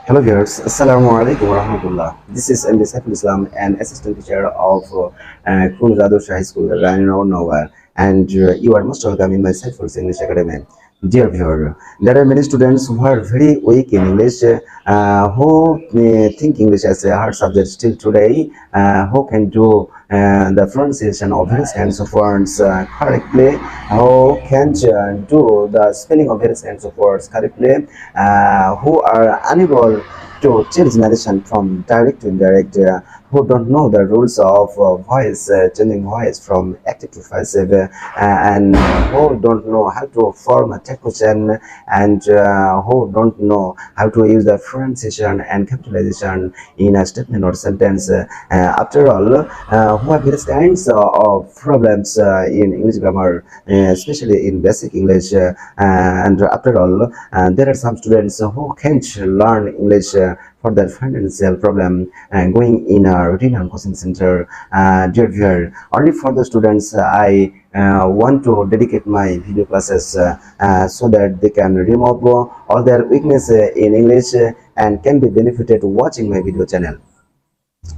Hello viewers, Assalamu alaikum warahmatullah. This is MD SAIFUL'S, an assistant teacher of Khun Radosha High School, Ranino Nowhere, and you are most welcome in my SAIFUL'S English Academy. Dear viewer, there are many students who are very weak in English, who think English as a hard subject still today, who can do the pronunciation of various kinds of words correctly, who can do the spelling of various kinds of words correctly, who are unable to change narration from direct to indirect, who don't know the rules of voice, changing voice from active to passive, and who don't know how to form a text question, and who don't know how to use the pronunciation and capitalization in a statement or sentence. After all, who have various kinds of problems in English grammar, especially in basic English, and after all, there are some students who can't learn English for their financial problem going in a routine and coaching center. Dear viewer, only for the students I want to dedicate my video classes so that they can remove all their weakness in English and can be benefited watching my video channel.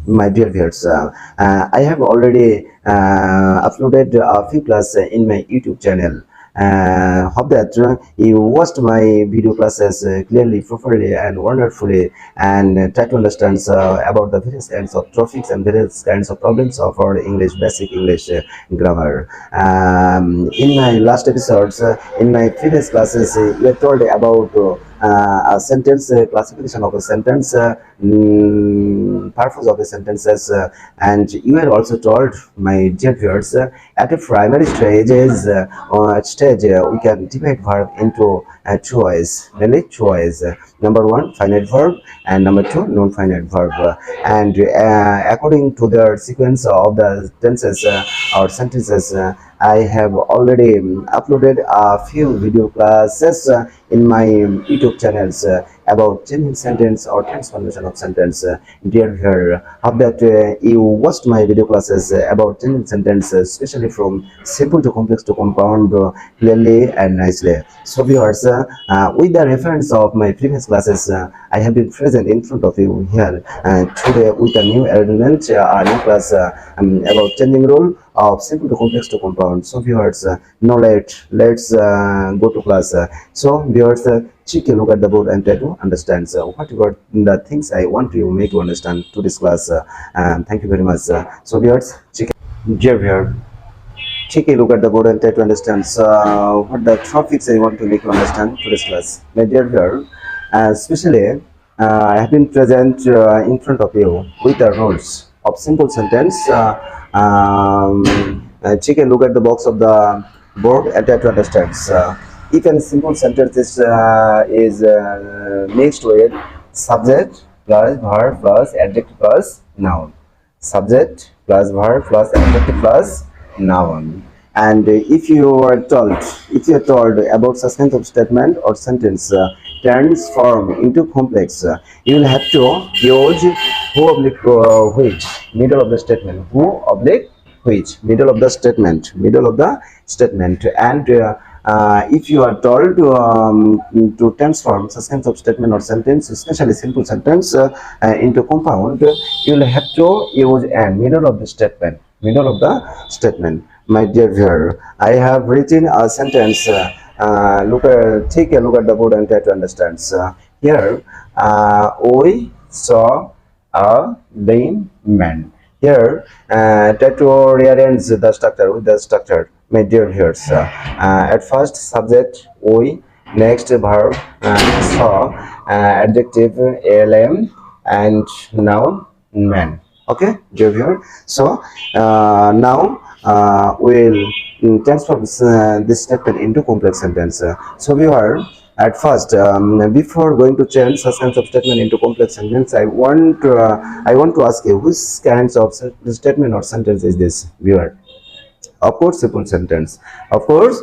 My dear viewers, I have already uploaded a few classes in my YouTube channel. Hope that you watched my video classes clearly, properly, and wonderfully, and try to understand about the various kinds of topics and various kinds of problems of our English, basic English grammar. In my last episodes, in my previous classes, we were told about a sentence classification of a sentence, purpose of the sentences, and you were also told, my dear viewers, at a primary stages stage we can divide verb into two ways, mainly two ways. Number one, finite verb, and number two, non-finite verb, and according to the sequence of the tenses or sentences, I have already uploaded a few video classes in my YouTube channels about changing sentence or transformation of sentence. Dear viewer, hope that you watched my video classes about changing sentences, especially from simple to complex to compound, clearly and nicely. So viewers, with the reference of my previous classes, I have been present in front of you here today with a new element, a new class about changing rule of simple to complex to compound. So viewers, now let's go to class. So viewers, take a look at the board and try to understand what were the things I want you make to understand to this class. Thank you very much. So viewers, dear viewer, take a look at the board and try to understand what the topics I want to make you understand to this class. My dear viewer, especially I have been present in front of you with the rules of simple sentence. Take a look at the box of the board and try to understand. If a simple sentence is mixed with subject plus verb plus adjective plus noun, subject plus verb plus adjective plus noun, and if you are told about such kind of statement or sentence transform into complex, you will have to use who oblique which, middle of the statement, who oblique which, middle of the statement, and if you are told to transform such kinds of statement or sentence, especially simple sentence, into compound, you will have to use and middle of the statement. My dear viewer, I have written a sentence. Take a look at the board and try to understand. Here, we saw a lame man. Here, try to rearrange the structure with the structure. My dear viewers, at first subject we, next verb saw, adjective lame, and noun man. Okay, dear viewer. So now we'll transform this statement into complex sentence. So viewer, at first, before going to change such kinds of statement into complex sentence, I want to ask you, which kinds of statement or sentence is this, viewer? Of course, simple sentence. Because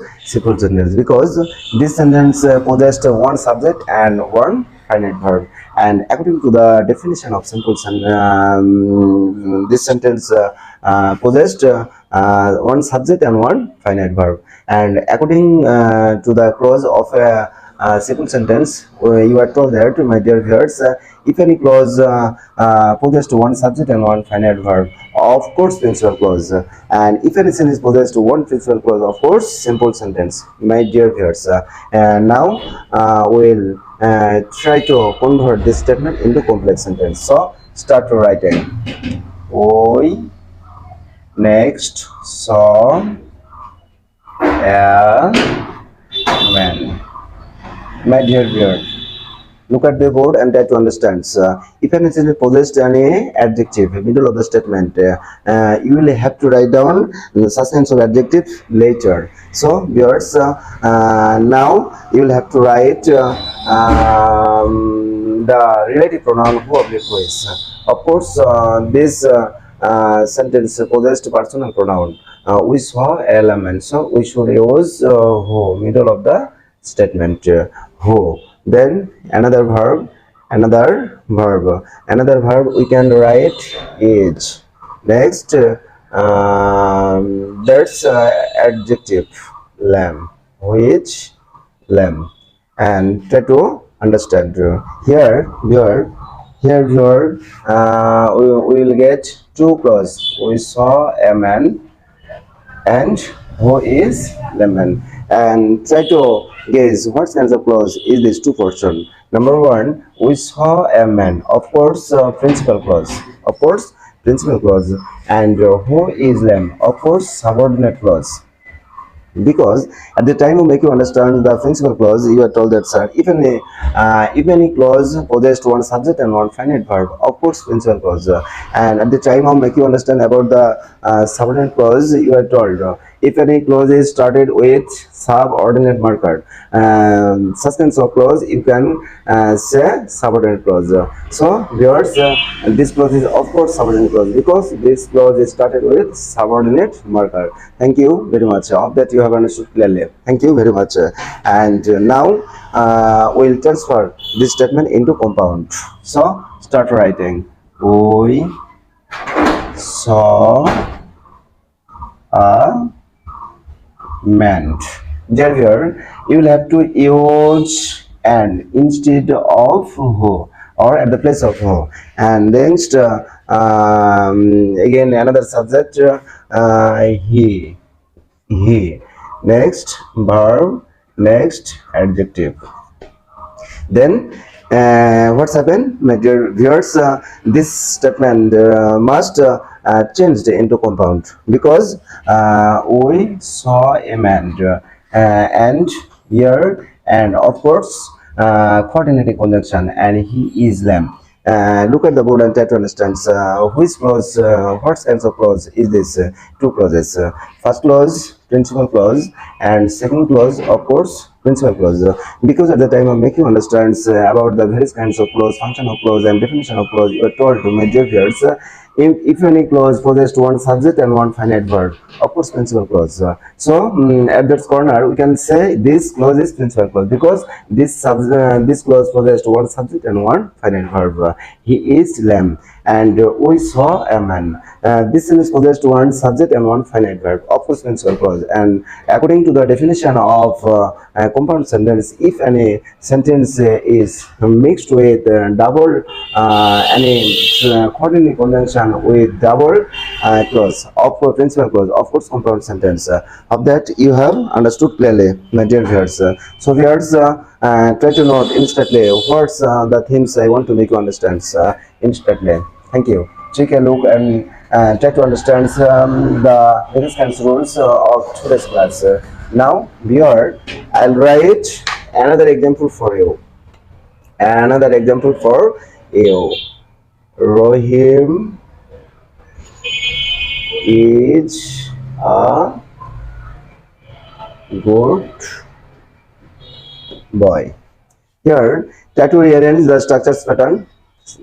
this sentence possessed one subject and one finite verb. And according to the definition of simple sentence, this sentence possessed one subject and one finite verb. And according to the clause of a simple sentence, you are told that, my dear viewers, If any clause possessed one subject and one finite verb, of course principal clause. And if any sentence possessed one principal clause, of course simple sentence. My dear viewers, and now we'll try to convert this statement into complex sentence. So start writing. We next saw a man. My dear viewer, look at the board and try to understand. If an sentence possessed any adjective middle of the statement, you will have to write down the substance of adjective later. So viewers, now you will have to write the relative pronoun who oblique who is. Of course, this sentence possessed personal pronoun. We saw element, so we should use who middle of the statement. Who. Then another verb, another verb we can write is. Next, that's adjective lamb, which lamb. And try to understand here we will get two clause. We saw a man and who is lemon, and try to guess what kinds of clause is this two portion. Number one, we saw a man, of course principal clause, and who is lamb, of course subordinate clause. Because at the time of making you understand the principal clause, you are told that, sir, if any clause possessed one subject and one finite verb, of course principal clause. And at the time of making you understand about the subordinate clause, you are told if any clause is started with subordinate marker, such kinds of clause you can say subordinate clause. So viewers, this clause is of course subordinate clause because this clause is started with subordinate marker. Thank you very much. I hope that you have understood clearly. Thank you very much. And now we'll transfer this statement into compound. So start writing. We saw a man. There you will have to use and instead of who, or at the place of who. And next again another subject, he. Next verb, next adjective. Then what's happened, my dear viewers, this statement must changed into compound because we saw a man, and here, and of course coordinating conjunction, and he is lamb. Look at the board and try to understand which clause, what kinds of clause is this. Two clauses. First clause principal clause, and second clause of course principal clause. Because at the time of making understand about the various kinds of clause, function of clause, and definition of clause, you are told to major viewers, if any clause possessed one subject and one finite verb, of course principal clause. So at that corner we can say this clause is principal clause because this clause possessed one subject and one finite verb. He is lamb, and we saw a man. This sentence possessed one subject and one finite verb, of course principal clause. And according to the definition of compound sentence, if any sentence is mixed with double any coordinating conjunction with double clause, of course principal clause, of course compound sentence. Of that you have understood clearly, my dear viewers. So viewers, try to note instantly what's the themes I want to make you understand instantly. Thank you. Take a look and try to understand the various kinds of rules of today's class. Now viewer, I'll write another example for you. Rohim is a good boy. Here, try to rearrange the structures pattern,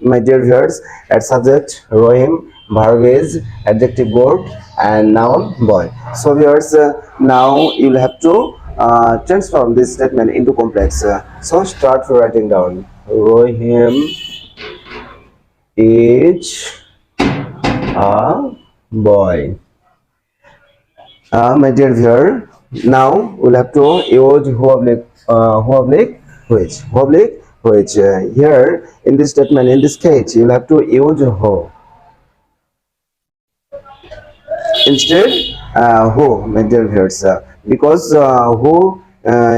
my dear viewers. At subject Rohim, verb is adjective good, and noun boy. So viewers, now you'll have to transform this statement into complex. So start writing down. Rohim is a boy. My dear viewer, now we'll have to use who oblique which. which. Here in this statement, in this case, you'll have to use who instead. Who, my dear viewers, because who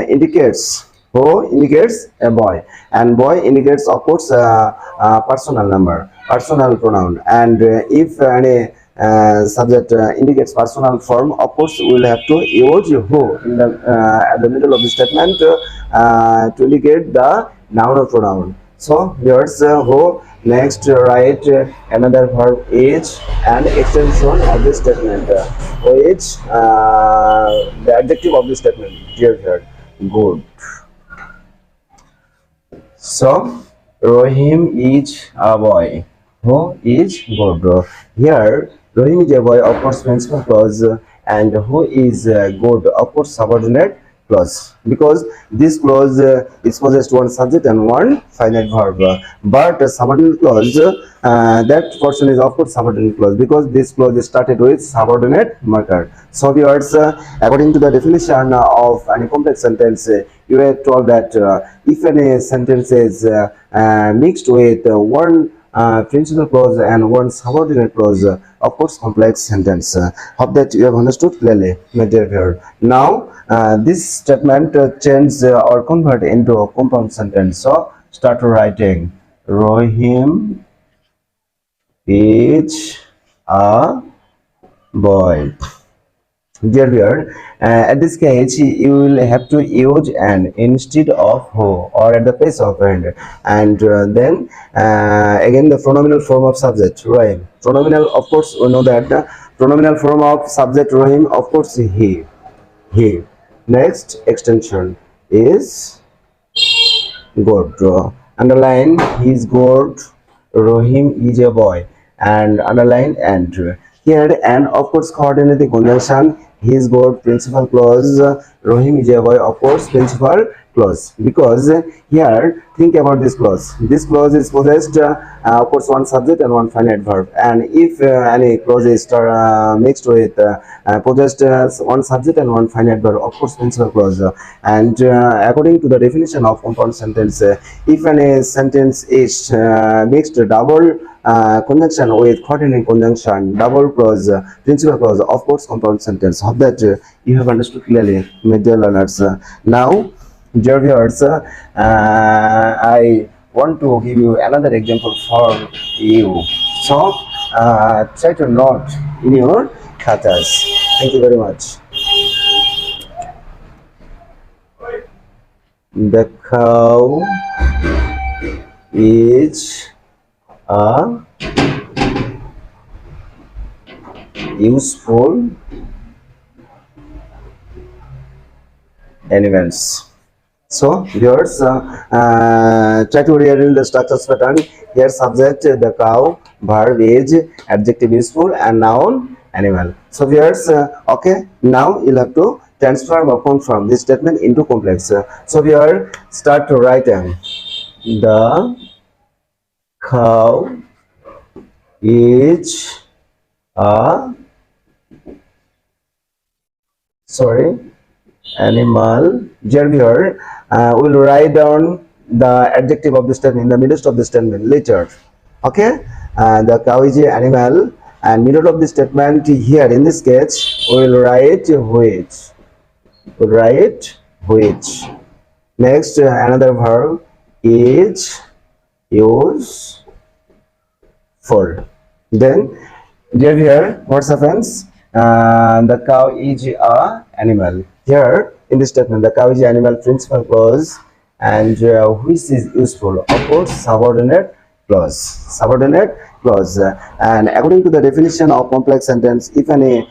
indicates a boy, and boy indicates, of course, personal number, personal pronoun, and if any subject indicates personal form, of course we will have to use who in the at the middle of the statement to indicate the noun or pronoun. So here's who. Next, write another verb is and extension of this statement, which the adjective of this statement. Dear here, good. So Rohim is a boy who is good. Here Rohim is a boy, of course principal clause, and who is good, of course subordinate clause, because this clause is possessed one subject and one finite verb, but subordinate clause, that portion is of course subordinate clause, because this clause is started with subordinate marker. So viewers, according to the definition of any complex sentence, you are told that if any sentence is mixed with one principal clause and one subordinate clause, of course complex sentence. Hope that you have understood clearly, my dear viewer. Now this statement change or convert into a compound sentence. So start writing. Rohim is a boy. Dear viewer, at this case you will have to use an instead of who, or at the place of and then again the pronominal form of subject Rohim. Pronominal, of course we know that pronominal form of subject Rohim, of course he. Next extension is good. Underline, he is good. Rohim is a boy, and underline and. Here and of course coordinating conjunction, he is good principal clause, Rohim is a boy, of course principal clause, because here think about this clause. This clause is possessed of course one subject and one finite verb, and if any clause is mixed with possessed one subject and one finite verb, of course principal clause. And according to the definition of compound sentence, if any sentence is mixed double conjunction with coordinating conjunction, double clause, principal clause, of course compound sentence. Hope that you have understood clearly, my dear learners. Now, dear viewers, I want to give you another example for you. So try to note in your khatas. Thank you very much. The cow is a useful animals. So viewers, try to rearrange the structures pattern. Here subject the cow, verb is, adjective useful, and noun animal. So viewers, okay, now you'll have to transform or conform this statement into complex. So viewers, start to write the cow is a animal. Here viewer, we'll write down the adjective of the statement in the middle of the statement later. Okay, the cow is an animal, and middle of the statement here in this case we will write which. We'll write which. Next, another verb is useful. Then dear here, what happens? The cow is a animal. Here in this statement, the cow is an animal, principal clause, and which is useful, of course subordinate clause. Subordinate clause. And according to the definition of complex sentence, if any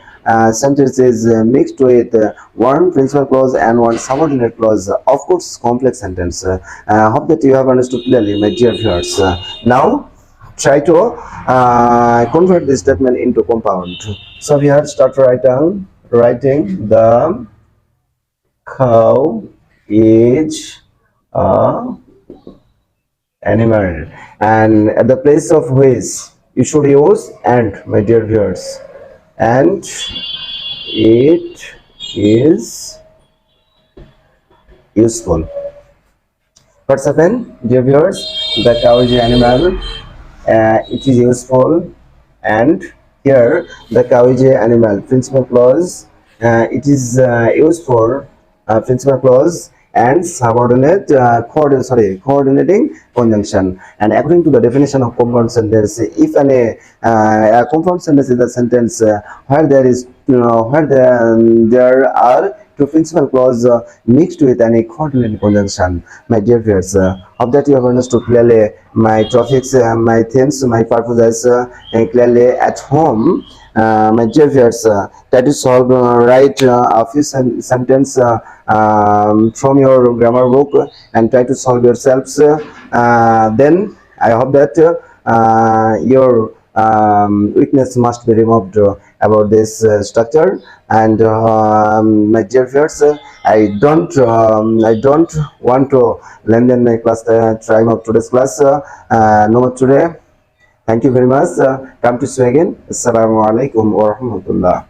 sentence is mixed with one principal clause and one subordinate clause, of course complex sentence. Hope that you have understood clearly, my dear viewers. Now try to convert this statement into compound. So we have start writing the cow is a animal, and at the place of which you should use and, my dear viewers, and it is useful. Part-7, dear viewers, the cow is an animal. It is useful, and here the cow is an animal. Principal clause. It is used for principal clause and subordinate coordinating conjunction. And according to the definition of compound sentence, if a compound sentence is a sentence where there are two principal clause mixed with any coordinating conjunction. My dear viewers, hope that you have understood clearly my topics, my themes, my purposes clearly at home. My dear viewers, try to solve write a few sentence from your grammar book and try to solve yourselves. Then I hope that your weakness must be removed about this structure. And my dear viewers, I don't want to lengthen my class time of today's class. No more today. Thank you very much. Come to see you again. Assalamu alaikum wa rahmatullah.